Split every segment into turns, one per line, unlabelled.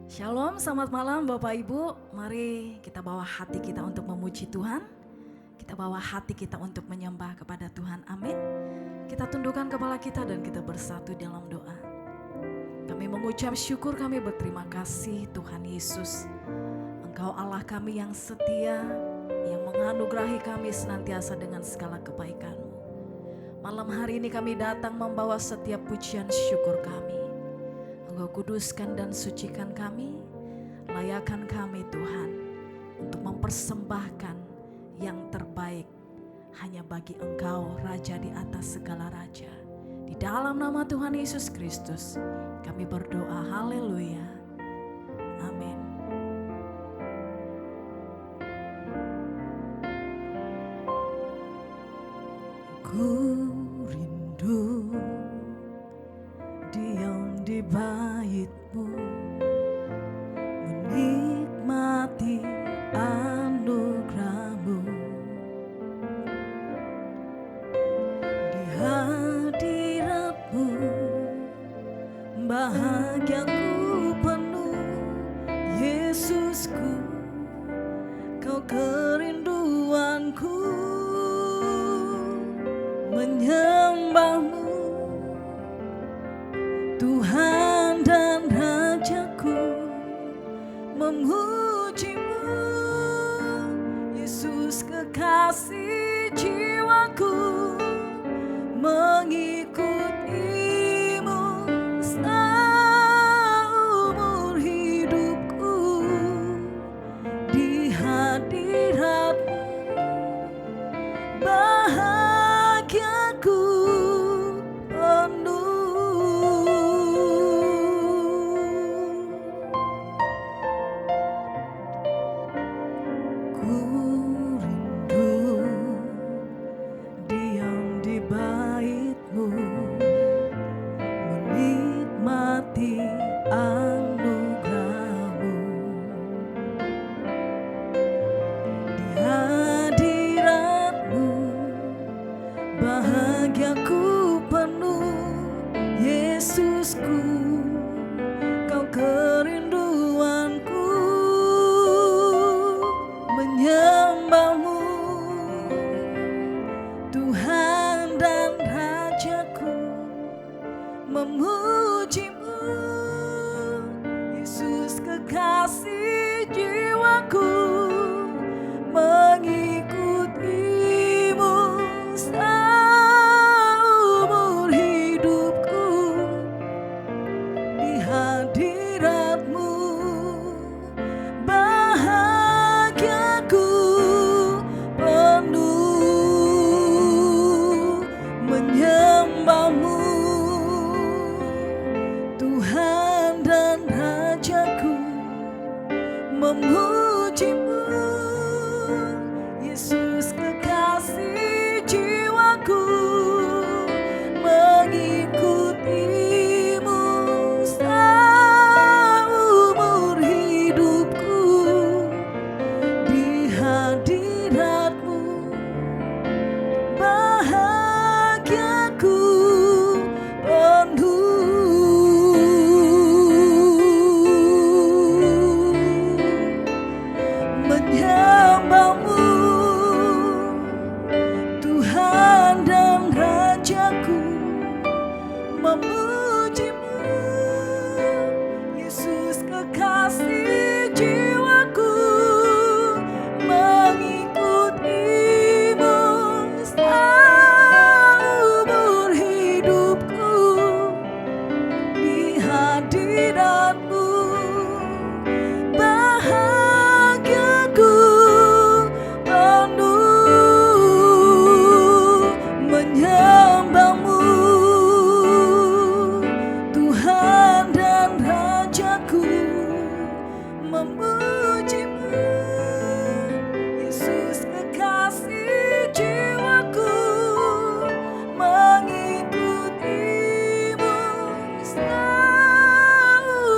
Shalom, selamat malam Bapak Ibu. Mari kita bawa hati kita untuk memuji Tuhan. Kita bawa hati kita untuk menyembah kepada Tuhan. Amin. Kita tundukkan kepala kita dan kita bersatu dalam doa. Kami mengucap syukur, kami berterima kasih Tuhan Yesus. Engkau Allah kami yang setia, yang menganugerahi kami senantiasa dengan segala kebaikan-Mu. Malam hari ini kami datang membawa setiap pujian syukur kami. Engkau kuduskan dan sucikan kami, layakan kami Tuhan untuk mempersembahkan yang terbaik hanya bagi Engkau Raja di atas segala raja. Di dalam nama Tuhan Yesus Kristus kami berdoa, haleluya, amin. Ku rindu diam di bait-Mu, menikmati anugerah-Mu. Di hadirat-Mu bahagiaku penuh, Yesusku, Kau kerinduanku, menyembah-Mu Tuhan dan Rajaku, memuji-Mu Yesus kekasih jiwaku, mengikut-Mu seumur hidupku. Di hadirat-Mu bahagiaku penuh. Ku rindu diam di bait-Mu, menikmati anugerah-Mu. Di hadirat-Mu bahagiaku penuh, Yesusku, Kau kerinduanku, menyembah-Mu Tuhan dan Rajaku, memuji-Mu Yesus kekasih jiwaku, mengikut-Mu seumur hidupku. Di hadirat-Mu bahagiaku penuh, menyembah-Mu Tuhan dan Rajaku, memuji-Mu Yesus kekasih jiwaku, mengikut-Mu seumur hidupku. Di hadirat-Mu bahagiaku penuh, menyembah-Mu Tuhan dan Rajaku, memuji-Mu Yesus kekasih jiwaku, mengikut-Mu seumur hidupku. Di hadirat-Mu bahagiaku penuh, menyembah-Mu Tuhan dan Rajaku, memuji-Mu Yesus kekasih jiwaku, mengikut-Mu seumur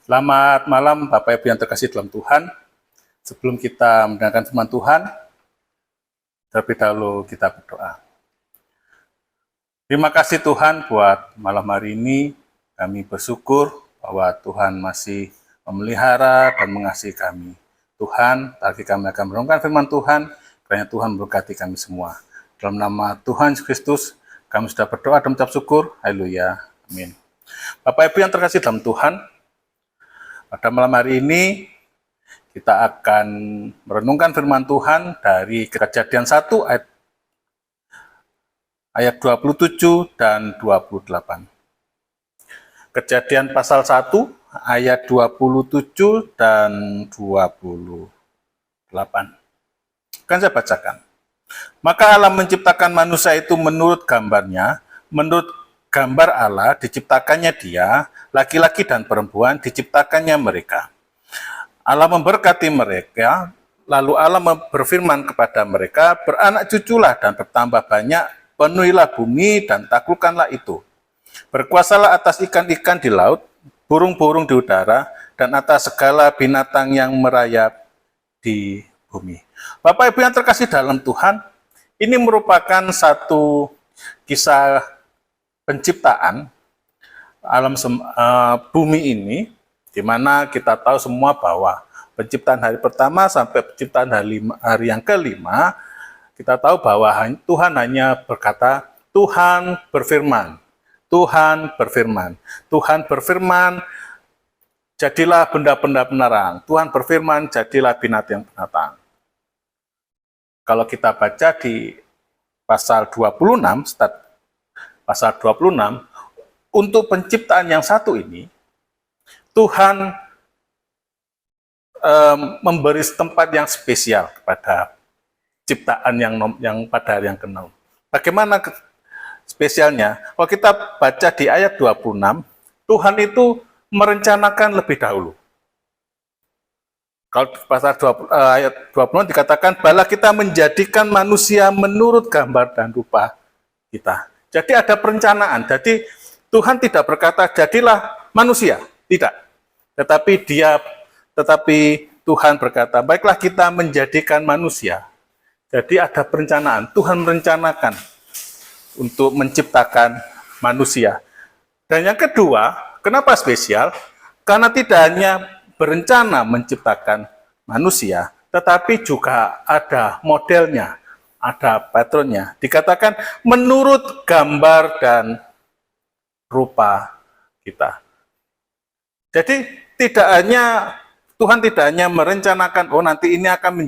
Selamat malam Bapak Ibu yang terkasih dalam Tuhan. Sebelum kita mendengarkan firman Tuhan, terlebih dahulu kita berdoa. Terima kasih Tuhan buat malam hari ini. Kami bersyukur bahwa Tuhan masih memelihara dan mengasihi kami. Tuhan, tadi kami akan merenungkan firman Tuhan, kiranya Tuhan memberkati kami semua. Dalam nama Tuhan Yesus Kristus, kami sudah berdoa dan mengucap syukur. Haleluya. Amin. Bapak Ibu yang terkasih dalam Tuhan, pada malam hari ini kita akan merenungkan firman Tuhan dari Kejadian 1 ayat 27 dan 28. Kejadian pasal 1 ayat 27 dan 28. Akan saya bacakan. Maka Allah menciptakan manusia itu menurut gambarnya, menurut gambar Allah diciptakannya dia, laki-laki dan perempuan diciptakannya mereka. Allah memberkati mereka, lalu Allah berfirman kepada mereka, beranak cuculah dan bertambah banyak, penuhilah bumi dan taklukkanlah itu. Berkuasalah atas ikan-ikan di laut, burung-burung di udara, dan atas segala binatang yang merayap di bumi. Bapak Ibu yang terkasih dalam Tuhan, ini merupakan satu kisah penciptaan alam bumi ini, di mana kita tahu semua bahwa penciptaan hari pertama sampai penciptaan hari yang kelima, kita tahu bahwa Tuhan hanya berkata, Tuhan berfirman, Tuhan berfirman, Tuhan berfirman, jadilah benda-benda penerang, Tuhan berfirman, jadilah binatang-binatang. Kalau kita baca di pasal 26, pasal 26, untuk penciptaan yang satu ini, Tuhan memberi tempat yang spesial kepada ciptaan yang pada hari yang ke-6. Bagaimana spesialnya? Kalau kita baca di ayat 26, Tuhan itu merencanakan lebih dahulu. Kalau pasal ayat 26 dikatakan, balah kita menjadikan manusia menurut gambar dan rupa kita. Jadi ada perencanaan. Jadi Tuhan tidak berkata jadilah manusia, tidak. Tetapi Tuhan berkata, baiklah kita menjadikan manusia. Jadi ada perencanaan. Tuhan merencanakan untuk menciptakan manusia. Dan yang kedua, kenapa spesial? Karena tidak hanya berencana menciptakan manusia, tetapi juga ada modelnya, ada patronnya. Dikatakan menurut gambar dan rupa kita. Jadi Tuhan tidak hanya merencanakan, oh nanti ini akan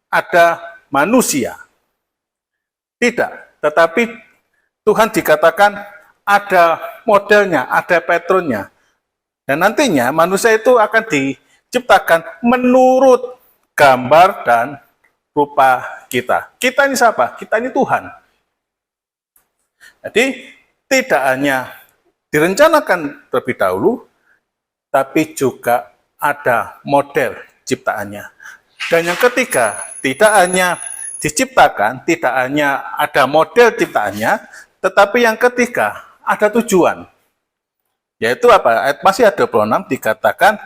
ada manusia. Tidak, tetapi Tuhan dikatakan ada modelnya, ada patronnya. Dan nantinya manusia itu akan diciptakan menurut gambar dan rupa kita. Kita ini siapa? Kita ini Tuhan. Jadi tidak hanya direncanakan terlebih dahulu, tapi juga ada model ciptaannya. Dan yang ketiga, tidak hanya diciptakan, tidak hanya ada model ciptaannya, tetapi yang ketiga ada tujuan. Yaitu apa? Ayat masih ada 26 dikatakan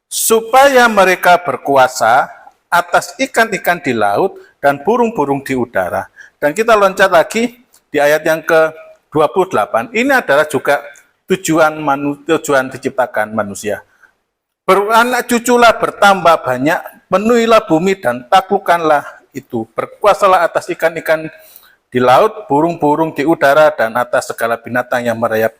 supaya mereka berkuasa atas ikan-ikan di laut dan burung-burung di udara. Dan kita loncat lagi di ayat yang ke-28. Ini adalah juga tujuan diciptakan manusia. Beranak cuculah bertambah banyak, penuhilah bumi dan taklukkanlah itu. Berkuasalah atas ikan-ikan di laut, burung-burung di udara, dan atas segala binatang yang merayap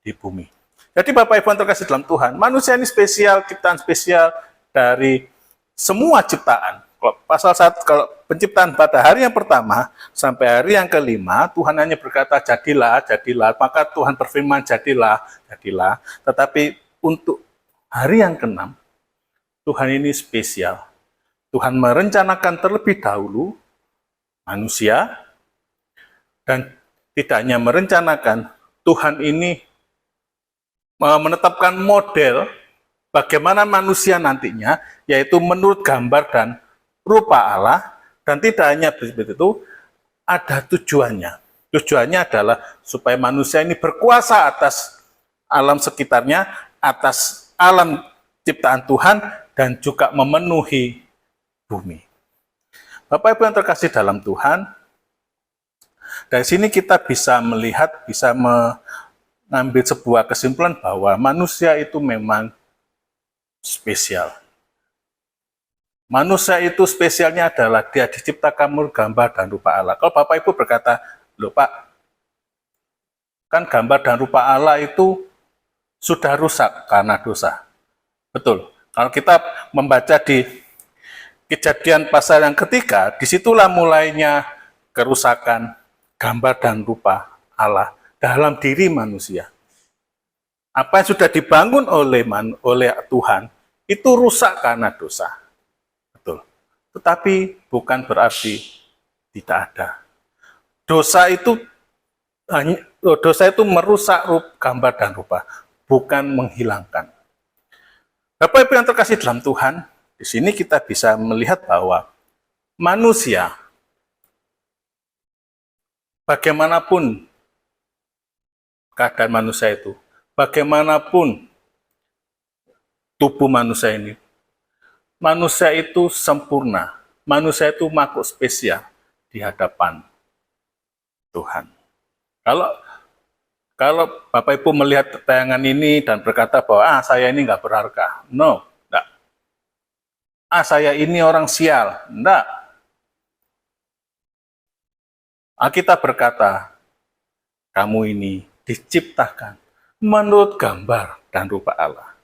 di bumi. Jadi Bapak Ibu yang terkasih dalam Tuhan, manusia ini spesial, ciptaan spesial dari semua ciptaan. Kalau pasal 1, kalau penciptaan pada hari yang pertama sampai hari yang kelima, Tuhan hanya berkata jadilah, jadilah, maka Tuhan berfirman jadilah, jadilah. Tetapi untuk hari yang ke-6, Tuhan ini spesial. Tuhan merencanakan terlebih dahulu manusia, dan tidak hanya merencanakan, Tuhan ini menetapkan model bagaimana manusia nantinya, yaitu menurut gambar dan rupa Allah, dan tidak hanya seperti itu, ada tujuannya. Tujuannya adalah supaya manusia ini berkuasa atas alam sekitarnya atas alam ciptaan Tuhan dan juga memenuhi bumi. Bapak Ibu yang terkasih dalam Tuhan, dari sini kita bisa melihat, bisa mengambil sebuah kesimpulan bahwa manusia itu memang spesial. Manusia itu spesialnya adalah dia diciptakan gambar dan rupa Allah. Kalau Bapak Ibu berkata, loh Pak, kan gambar dan rupa Allah itu sudah rusak karena dosa. Betul. Kalau kita membaca di Kejadian pasal yang ketiga, disitulah mulainya kerusakan gambar dan rupa Allah dalam diri manusia. Apa yang sudah dibangun oleh Tuhan, itu rusak karena dosa. Betul. Tetapi bukan berarti tidak ada. Dosa itu merusak gambar dan rupa, bukan menghilangkan. Bapak Ibu yang terkasih dalam Tuhan, di sini kita bisa melihat bahwa manusia, bagaimanapun keadaan manusia itu, bagaimanapun tubuh manusia ini, manusia itu sempurna, manusia itu makhluk spesial di hadapan Tuhan. Kalau Bapak Ibu melihat tayangan ini dan berkata bahwa saya ini nggak berharga, no, enggak. Saya ini orang sial, enggak. Alkitab berkata, kamu ini diciptakan menurut gambar dan rupa Allah.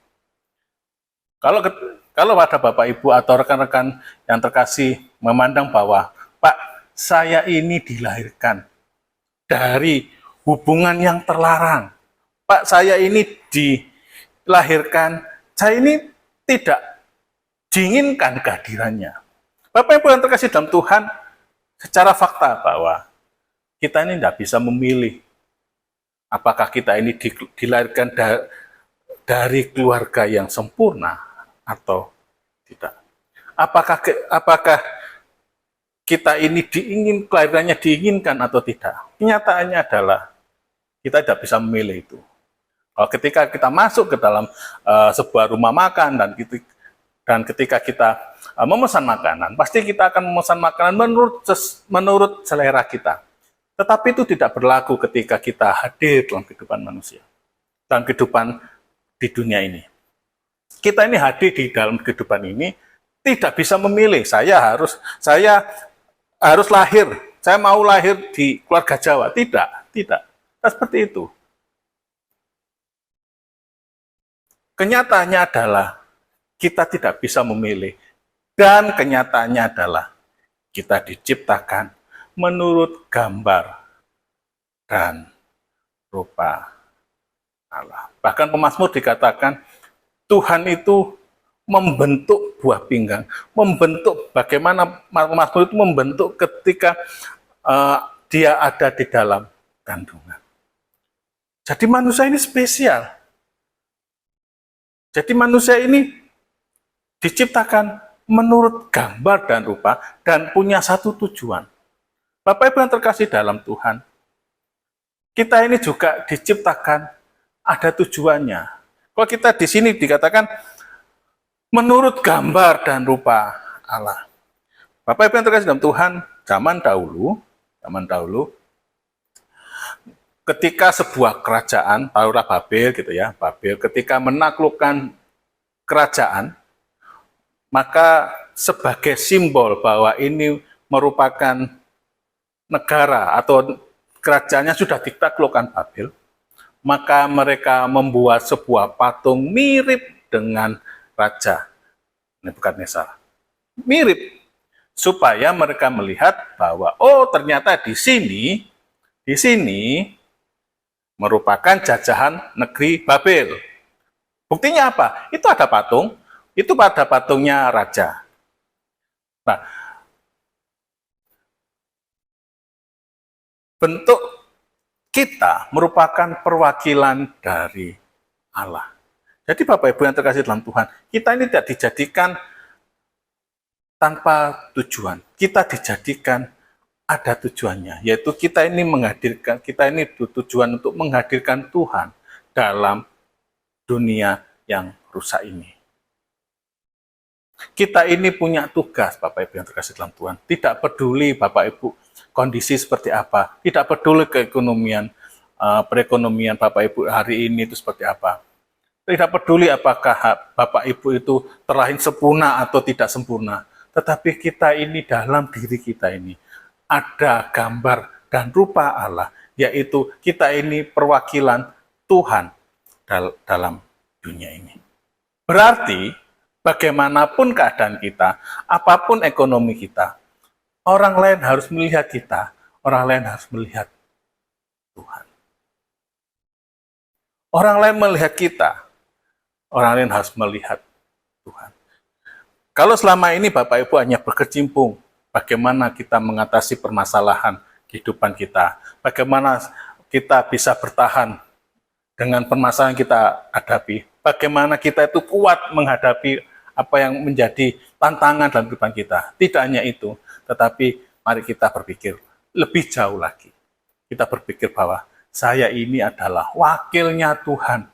Kalau ada Bapak Ibu atau rekan-rekan yang terkasih memandang bahwa, Pak, saya ini dilahirkan dari hubungan yang terlarang. Pak, saya ini dilahirkan, saya ini tidak diinginkan kehadirannya. Bapak Ibu yang terkasih dalam Tuhan, secara fakta bahwa kita ini tidak bisa memilih apakah kita ini dilahirkan dari keluarga yang sempurna atau tidak. Apakah kita ini kelahirannya diinginkan atau tidak? Kenyataannya adalah kita tidak bisa memilih itu. Kalau ketika kita masuk ke dalam sebuah rumah makan dan ketika kita memesan makanan, pasti kita akan memesan makanan menurut selera kita. Tetapi itu tidak berlaku ketika kita hadir dalam kehidupan manusia, dalam kehidupan di dunia ini. Kita ini hadir di dalam kehidupan ini tidak bisa memilih. Saya harus lahir. Saya mau lahir di keluarga Jawa. Tidak. Seperti itu. Kenyataannya adalah kita tidak bisa memilih. Dan kenyataannya adalah kita diciptakan menurut gambar dan rupa Allah. Bahkan pemazmur dikatakan Tuhan itu membentuk buah pinggang, bagaimana pemazmur itu membentuk ketika dia ada di dalam kandungan. Jadi manusia ini spesial. Jadi manusia ini diciptakan menurut gambar dan rupa dan punya satu tujuan. Bapak Ibu yang terkasih dalam Tuhan, kita ini juga diciptakan ada tujuannya. Kalau kita di sini dikatakan menurut gambar dan rupa Allah. Bapak Ibu yang terkasih dalam Tuhan, zaman dahulu, ketika sebuah kerajaan, taruhlah Babel gitu ya, Babel ketika menaklukkan kerajaan, maka sebagai simbol bahwa ini merupakan negara atau kerajaannya sudah ditaklukkan Babel, maka mereka membuat sebuah patung mirip dengan Raja Nebukadnezar. Mirip, supaya mereka melihat bahwa ternyata di sini merupakan jajahan negeri Babel. Buktinya apa? Itu ada patung, itu pada patungnya raja. Nah, bentuk kita merupakan perwakilan dari Allah. Jadi Bapak Ibu yang terkasih dalam Tuhan, kita ini tidak dijadikan tanpa tujuan. Kita dijadikan ada tujuannya, yaitu kita ini bertujuan untuk menghadirkan Tuhan dalam dunia yang rusak ini. Kita ini punya tugas, Bapak Ibu yang terkasih dalam Tuhan. Tidak peduli Bapak Ibu kondisi seperti apa, tidak peduli keekonomian, perekonomian Bapak Ibu hari ini itu seperti apa. Tidak peduli apakah Bapak Ibu itu terlahir sempurna atau tidak sempurna. Tetapi kita ini dalam diri kita ini ada gambar dan rupa Allah, yaitu kita ini perwakilan Tuhan dalam dunia ini. Berarti bagaimanapun keadaan kita, apapun ekonomi kita, orang lain harus melihat kita, orang lain harus melihat Tuhan. Orang lain melihat kita, orang lain harus melihat Tuhan. Kalau selama ini Bapak Ibu hanya berkecimpung, bagaimana kita mengatasi permasalahan kehidupan kita, bagaimana kita bisa bertahan dengan permasalahan yang kita hadapi, bagaimana kita itu kuat menghadapi apa yang menjadi tantangan dalam kehidupan kita. Tidak hanya itu, tetapi mari kita berpikir lebih jauh lagi. Kita berpikir bahwa saya ini adalah wakilnya Tuhan.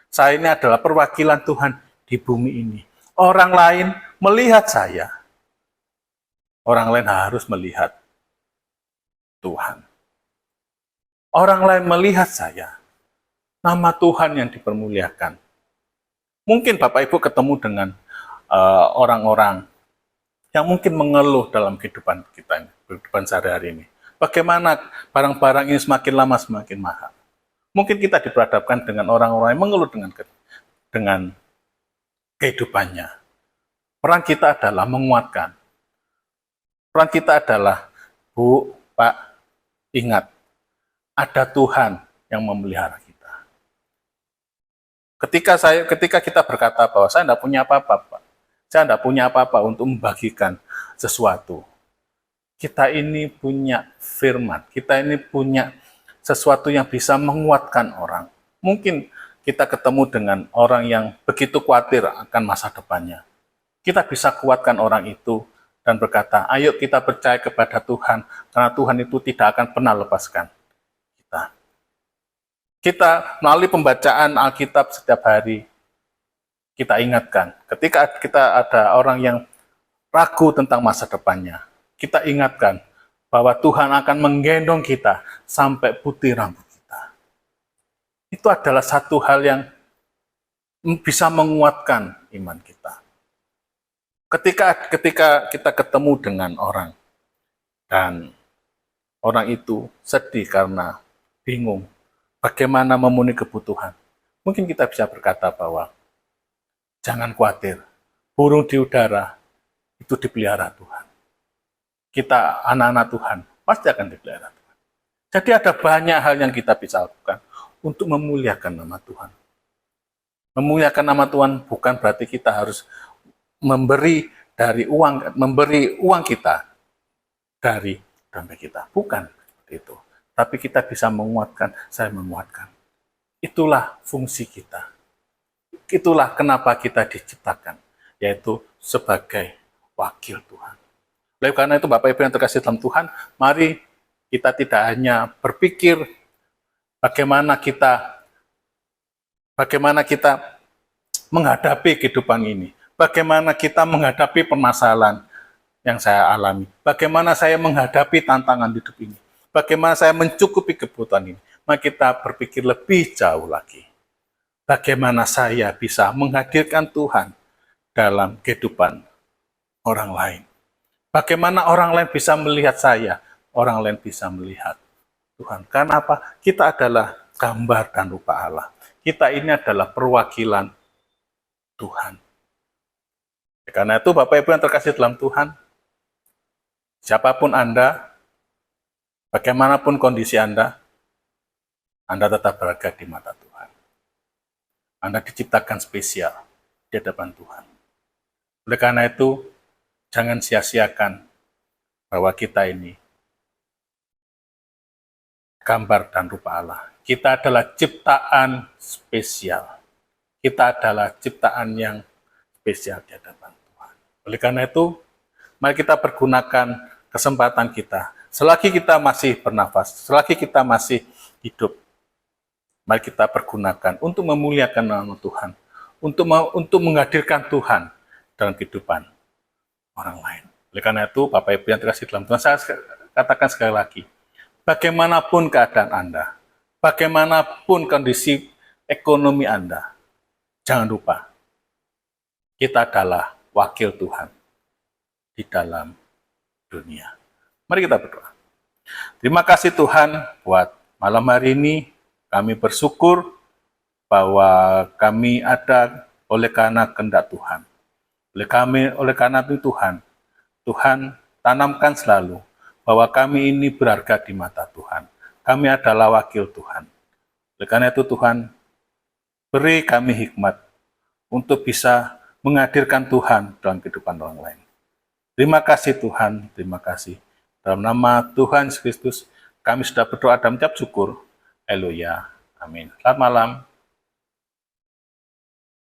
Saya ini adalah perwakilan Tuhan di bumi ini. Orang lain melihat saya. Orang lain harus melihat Tuhan. Orang lain melihat saya. Nama Tuhan yang dipermuliakan. Mungkin Bapak Ibu ketemu dengan orang-orang yang mungkin mengeluh dalam kehidupan kita, kehidupan sehari-hari ini. Bagaimana barang-barang ini semakin lama semakin mahal. Mungkin kita diperhadapkan dengan orang-orang yang mengeluh dengan kehidupannya. Peran kita adalah menguatkan. Peran kita adalah, Bu, Pak, ingat, ada Tuhan yang memelihara kita. Ketika kita berkata bahwa saya tidak punya apa-apa, Pak, saya tidak punya apa-apa untuk membagikan sesuatu. Kita ini punya firman, kita ini punya sesuatu yang bisa menguatkan orang. Mungkin kita ketemu dengan orang yang begitu khawatir akan masa depannya. Kita bisa kuatkan orang itu dan berkata, ayo kita percaya kepada Tuhan, karena Tuhan itu tidak akan pernah lepaskan kita. Kita melalui pembacaan Alkitab setiap hari, kita ingatkan, ketika kita ada orang yang ragu tentang masa depannya, kita ingatkan bahwa Tuhan akan menggendong kita sampai putih rambut kita. Itu adalah satu hal yang bisa menguatkan iman kita. Ketika kita ketemu dengan orang, dan orang itu sedih karena bingung bagaimana memenuhi kebutuhan, mungkin kita bisa berkata bahwa jangan khawatir, burung di udara itu dipelihara Tuhan. Kita anak-anak Tuhan pasti akan dipelihara Tuhan. Jadi ada banyak hal yang kita bisa lakukan untuk memuliakan nama Tuhan. Memuliakan nama Tuhan bukan berarti kita harus memberi uang kita dari dompet kita. Bukan seperti itu. Tapi kita bisa menguatkan, saya menguatkan. Itulah fungsi kita. Itulah kenapa kita diciptakan, yaitu sebagai wakil Tuhan. Oleh karena itu, Bapak Ibu yang terkasih dalam Tuhan, mari kita tidak hanya berpikir bagaimana kita menghadapi kehidupan ini, bagaimana kita menghadapi permasalahan yang saya alami, bagaimana saya menghadapi tantangan hidup ini, bagaimana saya mencukupi kebutuhan ini. Mari kita berpikir lebih jauh lagi. Bagaimana saya bisa menghadirkan Tuhan dalam kehidupan orang lain. Bagaimana orang lain bisa melihat saya, orang lain bisa melihat Tuhan. Karena apa? Kita adalah gambar dan rupa Allah. Kita ini adalah perwakilan Tuhan. Karena itu Bapak Ibu yang terkasih dalam Tuhan, siapapun Anda, bagaimanapun kondisi Anda tetap berharga di mata Tuhan. Anda diciptakan spesial di hadapan Tuhan. Oleh karena itu, jangan sia-siakan bahwa kita ini gambar dan rupa Allah. Kita adalah ciptaan spesial. Kita adalah ciptaan yang spesial di hadapan Tuhan. Oleh karena itu, mari kita pergunakan kesempatan kita. Selagi kita masih bernafas, selagi kita masih hidup, Mari kita pergunakan untuk memuliakan nama Tuhan, untuk menghadirkan Tuhan dalam kehidupan orang lain. Oleh karena itu, Bapak Ibu yang terkasih dalam Tuhan, saya katakan sekali lagi, bagaimanapun keadaan Anda, bagaimanapun kondisi ekonomi Anda, jangan lupa, kita adalah wakil Tuhan di dalam dunia. Mari kita berdoa. Terima kasih Tuhan buat malam hari ini. Kami bersyukur bahwa kami ada oleh karena kehendak Tuhan. Oleh karena itu Tuhan tanamkan selalu bahwa kami ini berharga di mata Tuhan. Kami adalah wakil Tuhan. Oleh karena itu Tuhan, beri kami hikmat untuk bisa menghadirkan Tuhan dalam kehidupan orang lain. Terima kasih Tuhan, terima kasih. Dalam nama Tuhan Yesus Kristus, kami sudah berdoa dan mengucap syukur. Haleluya. Amin. Selamat malam.